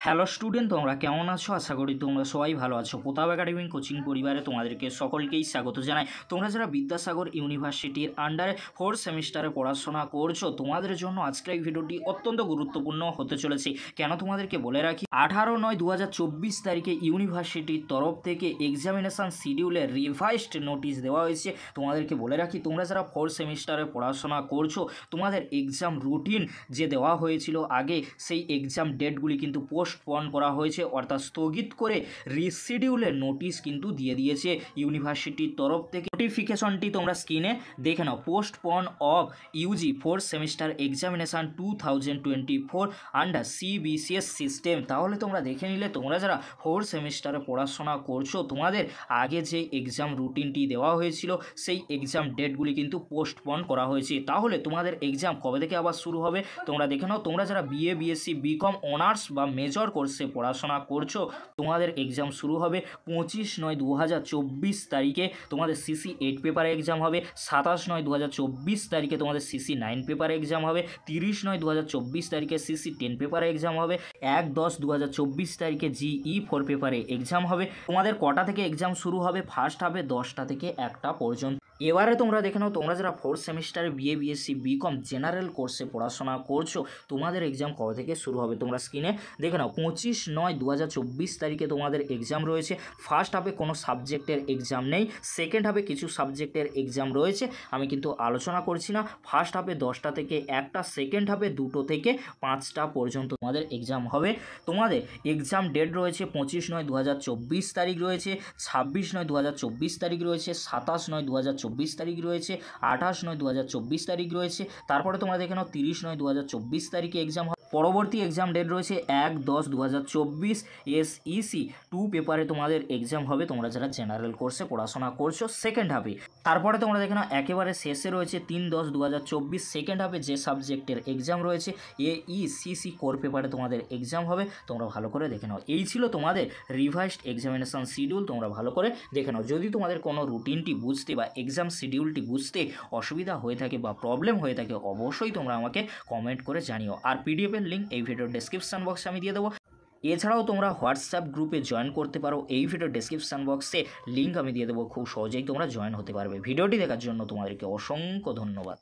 Hello student, তোমরা কেমন আছো? আশা করি তোমরা সবাই ভালো আছো। প্রতাপ একাডেমি কোচিং পরিবারে তোমাদেরকে সকলকেই স্বাগত জানাই। তোমরা যারা বিদ্যাসাগর ইউনিভার্সিটির আন্ডারে 4th সেমিস্টারে পড়াশোনা করছো, তোমাদের জন্য আজকের এই ভিডিওটি অত্যন্ত গুরুত্বপূর্ণ হতে চলেছে। কেন তোমাদেরকে বলে রাখি, 18/9/2024 তারিখে ইউনিভার্সিটির তরফ থেকে এক্সামিনেশান শিডিউলের রিভাইজড নোটিশ দেওয়া হয়েছে। তোমাদেরকে বলে রাখি, তোমরা যারা 4th সেমিস্টারে পড়াশোনা করছো, তোমাদের এক্সাম রুটিন যে দেওয়া হয়েছিল আগে, সেই এক্সাম ডেটগুলি কিন্তু পোস্টপন করা হয়েছে, অর্থাৎ স্থগিত করে রিশিডিউলের নোটিশ কিন্তু দিয়ে দিয়েছে ইউনিভার্সিটির তরফ থেকে। নোটিফিকেশনটি তোমরা স্ক্রিনে দেখে নাও। Postpone of UG 4th semester examination 2024 under CBCS system. তাহলে তোমরা দেখে নিলে, তোমরা যারা 4th সেমিস্টারে পড়াশোনা করছো, তোমাদের আগে যে এক্সাম রুটিনটি দেওয়া হয়েছিল, সেই এক্সাম ডেটগুলি কিন্তু পোস্টপন করা হয়েছে। তাহলে তোমাদের এক্সাম কবে থেকে আবার শুরু হবে তোমরা দেখে নাও। তোমরা যারা বিএ, বিএসসি, বিকম, অনার্স বা মেজর কোর্সে পড়াশোনা করছো, তোমাদের এক্সাম শুরু হবে 25/9/2024 তারিখে। তোমাদের সিসি 8 পেপারে এক্সাম হবে। 27/9/2024 তারিখে তোমাদের সিসি 9 পেপারে এক্সাম হবে। 30/9/2024 তারিখে সিসি 10 পেপারে এক্সাম হবে। 1/10/2024 তারিখে জিই 4 পেপারে এক্সাম হবে। তোমাদের কটা থেকে এক্সাম শুরু হবে? ফার্স্ট হাফে 10টা থেকে 1টা পর্যন্ত। এবারে তোমরা দেখে নাও, তোমরা যারা 4th সেমিস্টারে বিএ, বিএসসি, বিকম জেনারেল কোর্সে পড়াশোনা করছো, তোমাদের এক্সাম কবে থেকে শুরু হবে তোমরা স্ক্রিনে দেখে নাও। 25/9/2024 তারিখে তোমাদের এক্সাম রয়েছে। ফার্স্ট হাফে কোনো সাবজেক্টের এক্সাম নেই, সেকেন্ড হাফে কিছু সাবজেক্টের এক্সাম রয়েছে, আমি কিন্তু আলোচনা করছি না। ফার্স্ট হাফে 10টা থেকে 1টা, সেকেন্ড হাফে 2টো থেকে 5টা পর্যন্ত তোমাদের এক্সাম হবে। তোমাদের এক্সাম ডেট রয়েছে 25/9/2024 তারিখ রয়েছে, 26/9/2024 তারিখ রয়েছে, 27/9/2024 তারিখ রয়েছে, 28/9/2024 তারিখ রয়েছে। তারপরে তোমরা দেখে নাও 30/9/2024 তারিখে এক্সাম। পরবর্তী এক্সাম ডেট রয়েছে 1/10/2024 এসইসি 2 পেপারে তোমাদের এক্সাম হবে, তোমরা যারা জেনারেল কোর্সে পড়াশোনা করছো সেকেন্ড হাফে। তারপরে তোমরা দেখে নাও একেবারে শেষে রয়েছে 3/10/2024 সেকেন্ড হাফে যে সাবজেক্টের এক্সাম রয়েছে এইসিসি কোর পেপারে তোমাদের এক্সাম হবে। তোমরা ভালো করে দেখে নাও। এই ছিল তোমাদের রিভাইজড এক্সামিনেশান শিডিউল, তোমরা ভালো করে দেখে নাও। যদি তোমাদের কোনো রুটিনটি বুঝতে বা এক্সাম শিডিউলটি বুঝতে অসুবিধা হয়ে থাকে বা প্রবলেম হয়ে থাকে, অবশ্যই তোমরা আমাকে কমেন্ট করে জানিও। আর পিডিএফ লিঙ্ক এই ভিডিওর ডেসক্রিপশন বক্সে আমি দিয়ে দেবো। এছাড়াও তোমরা হোয়াটসঅ্যাপ গ্রুপে জয়েন করতে পারো, এই ভিডিওর ডেসক্রিপশন বক্সে লিঙ্ক আমি দিয়ে দেবো, খুব সহজেই তোমরা জয়েন হতে পারবে। ভিডিওটি দেখার জন্য তোমাদেরকে অসংখ্য ধন্যবাদ।